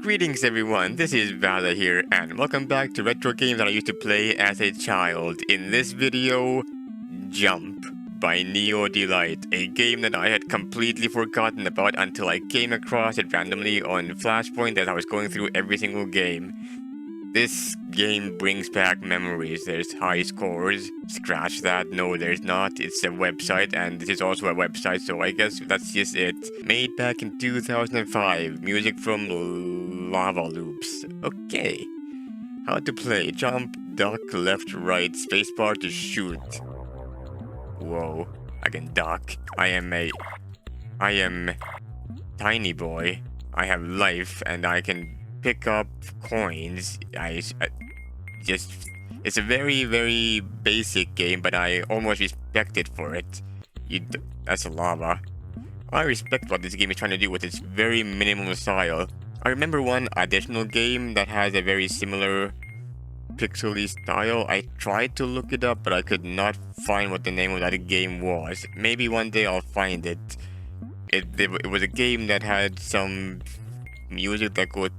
Greetings everyone, this is Vala here, and welcome back to retro games that I used to play as a child. In this video, Jump by NeoDelight, a game that I had completely forgotten about until I came across it randomly on Flashpoint as I was going through every single game. This game brings back memories. There's high scores. Scratch that. No, there's not. It's a website, and this is also a website, so I guess that's just it. Made back in 2005. Music from Lava Loops. Okay. How to play. Jump, duck, left, right, spacebar to shoot. Whoa. I can duck. I am tiny boy. I have life, and I can pick up coins. It's a very basic game, but I almost respect it for it. That's a lava. I respect what this game is trying to do with its very minimal style. I remember one additional game that has a very similar pixely style. I tried to look it up, but I could not find what the name of that game was. Maybe one day I'll find it. It was a game that had some music that goes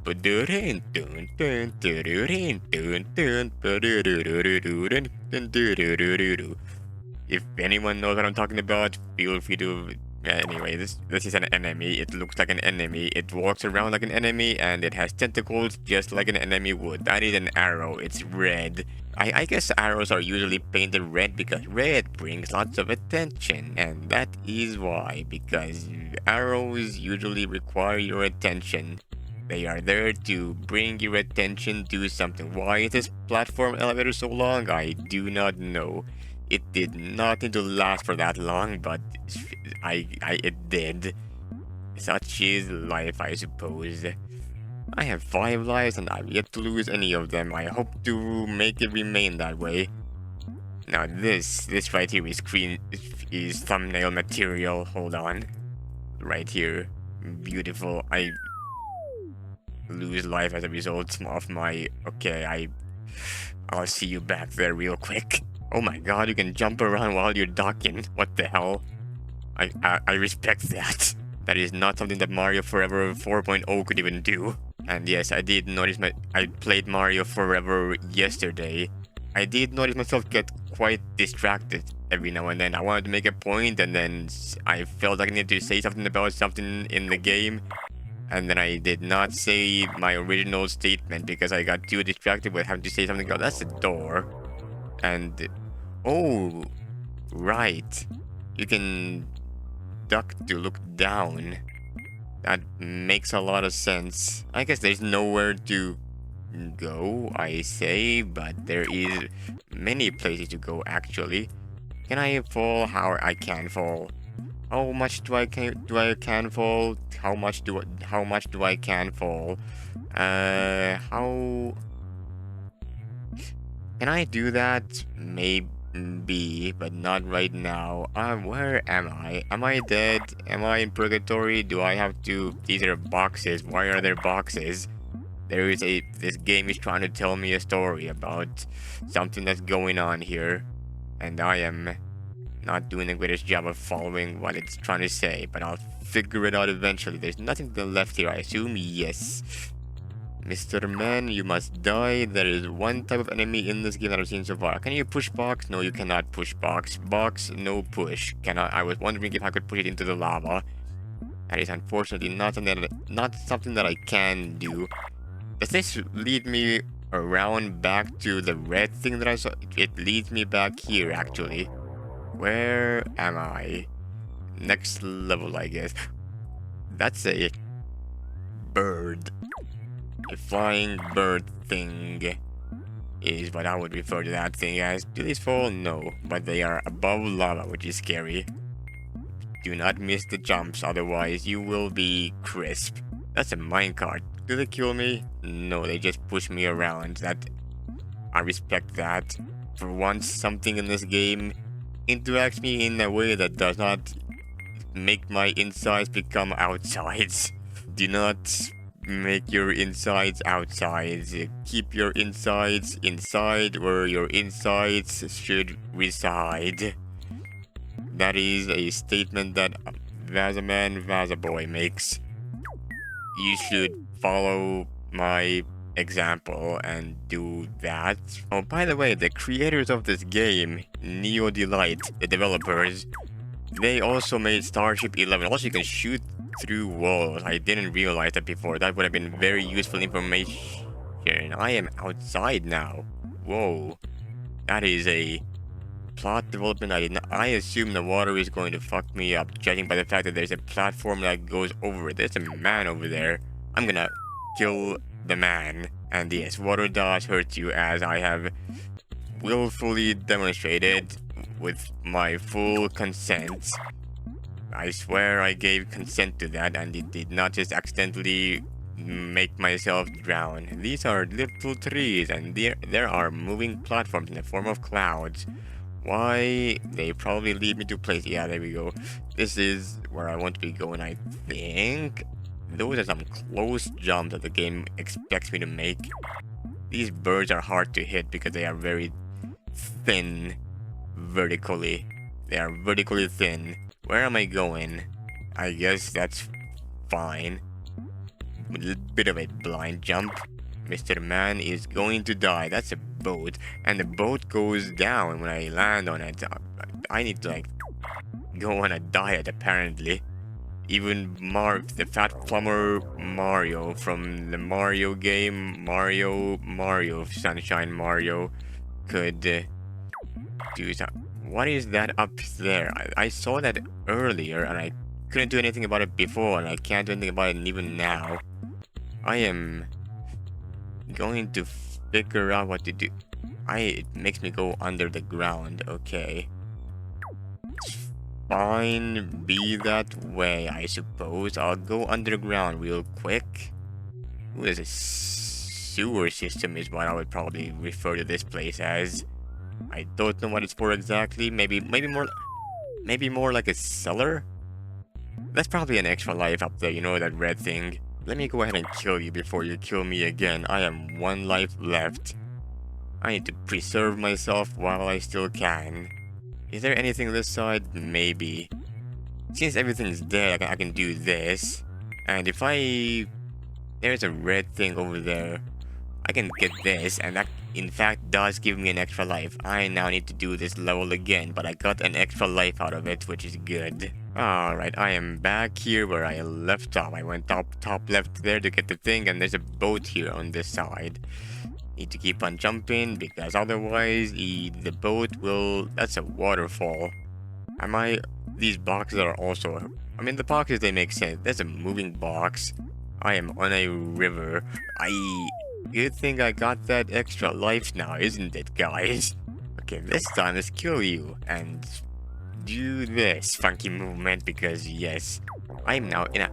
if anyone knows what I'm talking about, feel free to. Anyway, this is an enemy. It looks like an enemy. It walks around like an enemy, and it has tentacles just like an enemy would. That is an arrow. It's red. I guess arrows are usually painted red because red brings lots of attention, and that is why, because arrows usually require your attention. They are there to bring your attention to something. Why is this platform elevator so long? I do not know. It did not need to last for that long, but it did. Such is life, I suppose. I have 5 lives and I've yet to lose any of them. I hope to make it remain that way. Now this right here is thumbnail material. Hold on. Right here. Beautiful. I lose life as a result of my... Okay, I'll see you back there real quick. Oh my god, you can jump around while you're docking. What the hell? I respect that. That is not something that Mario Forever 4.0 could even do. And yes, I did notice I played Mario Forever yesterday. I did notice myself get quite distracted every now and then. I wanted to make a point, and then I felt like I needed to say something about something in the game. And then I did not say my original statement because I got too distracted with having to say something about that's a door. And oh, right. You can duck to look down. That makes a lot of sense. I guess there's nowhere to go, I say, but there is many places to go actually. Can I fall? How I can fall? How much do I can fall? How much do I can fall? How can I do that? Maybe, but not right now. Where am I? Am I dead? Am I in purgatory? Do I have to? These are boxes. Why are there boxes? This game is trying to tell me a story about something that's going on here, and I am not doing the greatest job of following what it's trying to say, but I'll figure it out eventually. There's nothing to the left here, I assume. Yes. Mr. Man, you must die. There is one type of enemy in this game that I've seen so far. Can you push box? No, you cannot push box. Box, no push. I was wondering if I could push it into the lava. That is unfortunately not something that I can do. Does this lead me around back to the red thing that I saw? It leads me back here, actually. Where am I? Next level, I guess. That's a bird. A flying bird thing is what I would refer to that thing as. Do these fall? No, but they are above lava, which is scary. Do not miss the jumps, otherwise you will be crisp. That's a minecart. Do they kill me? No, they just push me around. I respect that. For once, something in this game interacts me in a way that does not make my insides become outsides. Do not make your insides outsides. Keep your insides inside where your insides should reside. That is a statement that Vazaman Vazaboy makes. You should follow my example and do that. Oh, by the way, the creators of this game, NeoDelight, the developers, they also made Starship 11. Also, you can shoot through walls. I didn't realize that before. That would have been very useful information. I am outside now. Whoa. That is a plot development I did not. I assume the water is going to fuck me up, judging by the fact that there's a platform that goes over it. There's a man over there. I'm gonna kill the man. And yes, water does hurt you, as I have willfully demonstrated with my full consent. I swear I gave consent to that, and it did not just accidentally make myself drown. These are little trees, and there are moving platforms in the form of clouds. Why? They probably lead me to place. Yeah, there we go. This is where I want to be going, I think. Those are some close jumps that the game expects me to make. These birds are hard to hit because they are very thin vertically. They are vertically thin. Where am I going? I guess that's fine. A little bit of a blind jump. Mr. Man is going to die. That's a boat. And the boat goes down when I land on it. I need to, like, go on a diet, apparently. Even the fat plumber Mario from the Mario game, Mario, Sunshine Mario, could do something. What is that up there? I saw that earlier, and I couldn't do anything about it before, and I can't do anything about it even now. I am going to figure out what to do. It makes me go under the ground. Okay. Fine, be that way, I suppose. I'll go underground real quick. Ooh, there's a sewer system is what I would probably refer to this place as. I don't know what it's for exactly. Maybe more like a cellar? That's probably an extra life up there, you know, that red thing. Let me go ahead and kill you before you kill me again. I am one life left. I need to preserve myself while I still can. Is there anything this side? Maybe. Since everything's dead, I can do this. And if there's a red thing over there, I can get this, and that in fact does give me an extra life. I now need to do this level again, but I got an extra life out of it, which is good. Alright, I am back here where I left off. I went top left there to get the thing, and there's a boat here on this side. Need to keep on jumping, because otherwise the boat will... That's a waterfall. These boxes are also... I mean, the boxes, they make sense. There's a moving box. I am on a river. Good thing I got that extra life now, isn't it, guys? Okay, this time let's kill you and do this funky movement, because yes, I'm now in a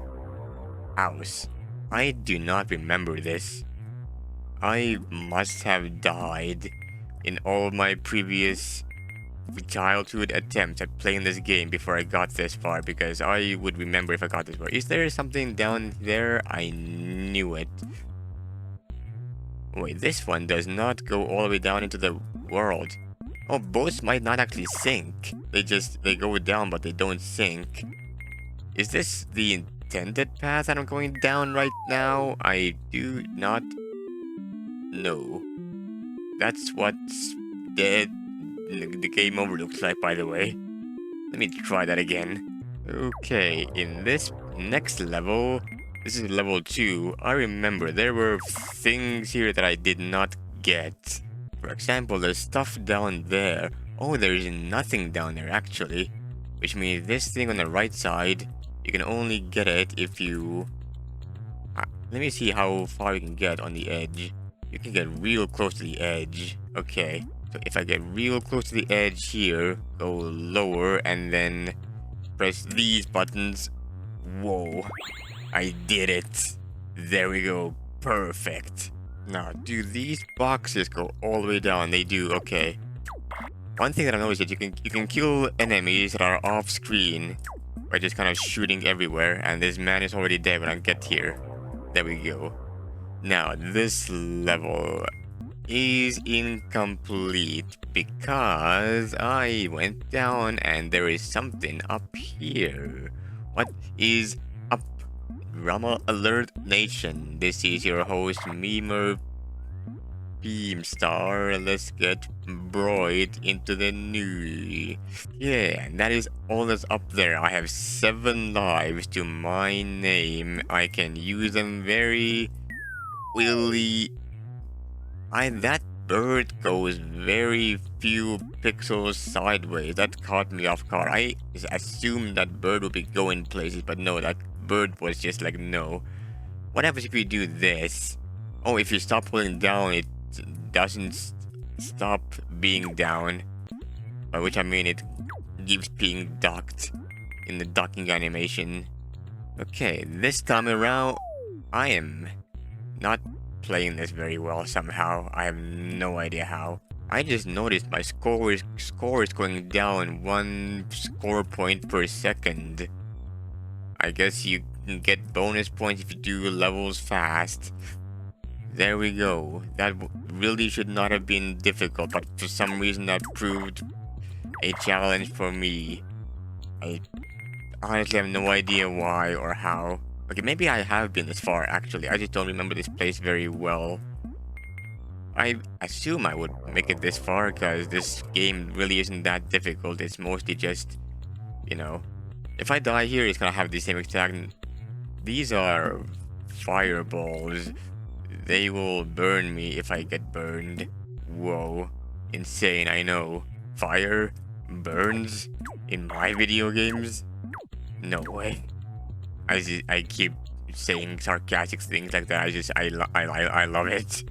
house. I do not remember this. I must have died in all of my previous childhood attempts at playing this game before I got this far, because I would remember if I got this far. Is there something down there? I knew it. Wait, this one does not go all the way down into the world. Oh, boats might not actually sink. They go down, but they don't sink. Is this the intended path that I'm going down right now? I do not know. That's what the game over looks like, by the way. Let me try that again. Okay, in this next level... This is level 2. I remember there were things here that I did not get. For example, there's stuff down there. Oh, there's nothing down there actually. Which means this thing on the right side, you can only get it if you... let me see how far you can get on the edge. You can get real close to the edge. Okay, so if I get real close to the edge here, go lower and then press these buttons. Whoa. I did it. There we go. Perfect. Now, do these boxes go all the way down? They do. Okay. One thing that I know is that you can kill enemies that are off screen by just kind of shooting everywhere, and this man is already dead when I get here. There we go. Now, this level is incomplete because I went down and there is something up here. What is up Drama Alert Nation. This is your host, Memer Beamstar. Let's get broid into the news. Yeah, that is all that's up there. I have 7 lives to my name. I can use them very willy. That bird goes very few pixels sideways. That caught me off guard. I assumed that bird would be going places, but no, that bird was just like, no. What happens if you do this? Oh, if you stop pulling down, it doesn't stop being down. By which I mean it keeps being docked in the docking animation. Okay, this time around, I am not playing this very well somehow. I have no idea how. I just noticed my score is going down 1 score point per second. I guess you can get bonus points if you do levels fast. There we go. That really should not have been difficult, but for some reason that proved a challenge for me. I honestly have no idea why or how. Okay, maybe I have been this far actually. I just don't remember this place very well. I assume I would make it this far because this game really isn't that difficult. It's mostly just, you know, if I die here, it's gonna have the same exact. These are fireballs. They will burn me if I get burned. Whoa. Insane, I know. Fire burns in my video games? No way. I keep saying sarcastic things like that. I love it.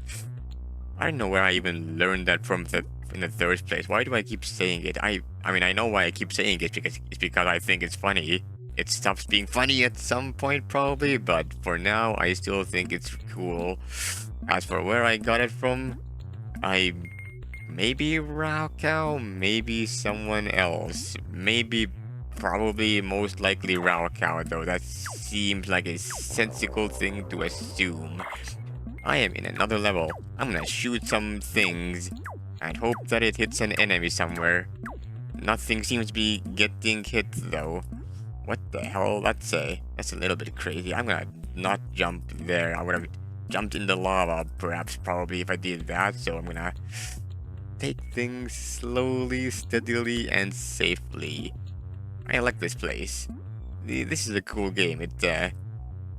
I don't know where I even learned that from in the first place. Why do I keep saying it? I mean, I know why I keep saying it because I think it's funny. It stops being funny at some point probably, but for now I still think it's cool. As for where I got it from, maybe Raocow, maybe someone else, probably most likely Raocow though. That seems like a sensible thing to assume. I am in another level. I'm gonna shoot some things and hope that it hits an enemy somewhere. Nothing seems to be getting hit though. What the hell? That's a little bit crazy. I'm gonna not jump there. I would have jumped in the lava probably if I did that. So I'm gonna take things slowly, steadily, and safely. I like this place. This is a cool game.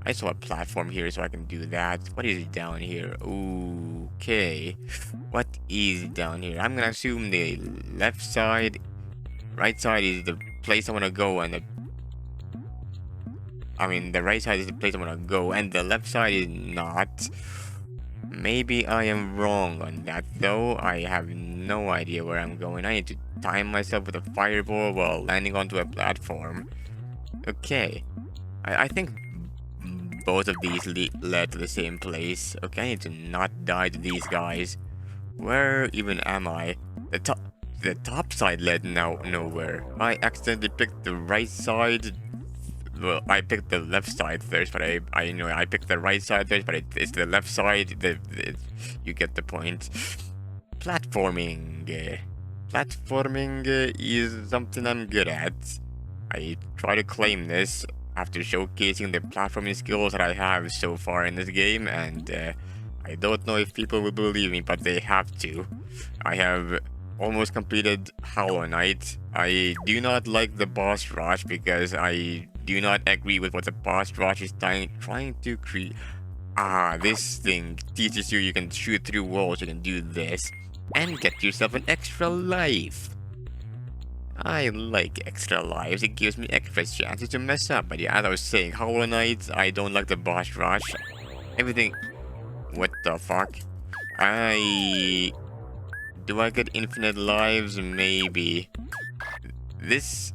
I saw a platform here so I can do that. What is down here? Okay. What is down here? I'm gonna assume the left side, right side is the place I wanna go, and the right side is the place I wanna go, and the left side is not. Maybe I am wrong on that though. I have no idea where I'm going. I need to time myself with a fireball while landing onto a platform. Okay. I think both of these led to the same place. Okay, I need to not die to these guys. Where even am I? The top side led nowhere. I accidentally picked the right side. Well, I picked the left side first, but I picked the right side first, but it's the left side. You get the point. Platforming. Platforming is something I'm good at. I try to claim this after showcasing the platforming skills that I have so far in this game, and I don't know if people will believe me, but they have to. I have almost completed Hollow Knight. I do not like the boss rush because I do not agree with what the boss rush is trying to create. This thing teaches you can shoot through walls, you can do this, and get yourself an extra life. I like extra lives, it gives me extra chances to mess up. But yeah, as I was saying, Hollow Knight, I don't like the boss rush. Everything... What the fuck? Do I get infinite lives? Maybe. That's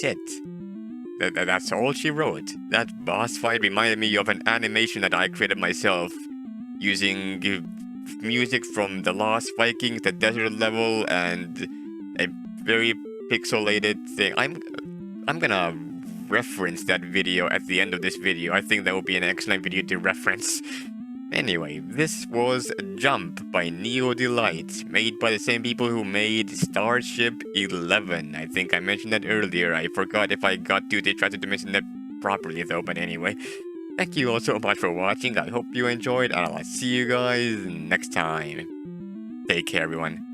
it. That's all she wrote. That boss fight reminded me of an animation that I created myself using music from The Lost Vikings, the desert level, and a very pixelated thing. I'm gonna reference that video at the end of this video. I think that will be an excellent video to reference. Anyway, this was Jump by NeoDelight, made by the same people who made Starship 11. I think I mentioned that earlier. I forgot if I got to. They tried to mention that properly though, but anyway. Thank you all so much for watching. I hope you enjoyed, and I'll see you guys next time. Take care, everyone.